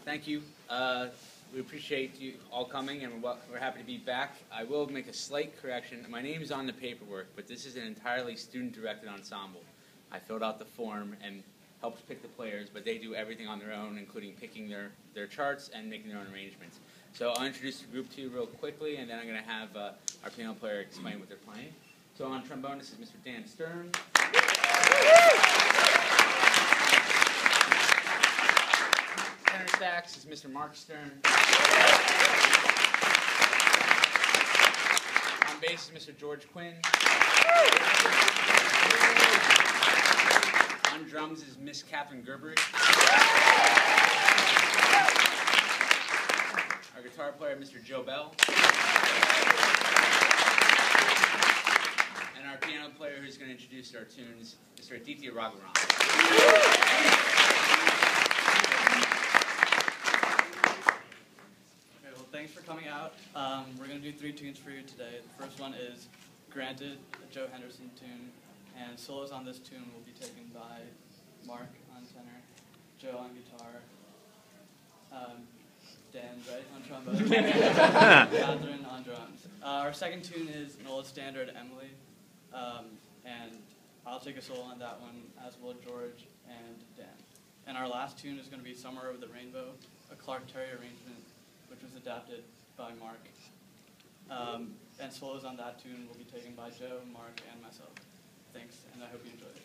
Thank you. We appreciate you all coming, and we're happy to be back. I will make a slight correction. My name is on the paperwork, but this is an entirely student-directed ensemble. I filled out the form and helped pick the players, but they do everything on their own, including picking their charts and making their own arrangements. So I'll introduce the group to you real quickly, and then I'm going to have our piano player explain what they're playing. So on trombone, this is Mr. Dan Stern. Tenor sax is Mr. Mark Stern. On bass is Mr. George Quinn. On drums is Miss Catherine Gerber. Our guitar player, Mr. Joe Bell. And our piano player who's going to introduce our tunes, Mr. Aditya Raghuram. Okay, well, thanks for coming out. We're going to do 3 tunes for you today. The first one is Granted, a Joe Henderson tune, and solos on this tune will be taken by Mark on tenor, Joe on guitar, Dan, right, on trombone, Catherine on drums. Our second tune is an old standard, Emily, and I'll take a solo on that one, as will George and Dan. And our last tune is going to be Somewhere Over the Rainbow, a Clark Terry arrangement, which was adapted by Mark. And solos on that tune will be taken by Joe, Mark, and myself. Thanks, and I hope you enjoyed it.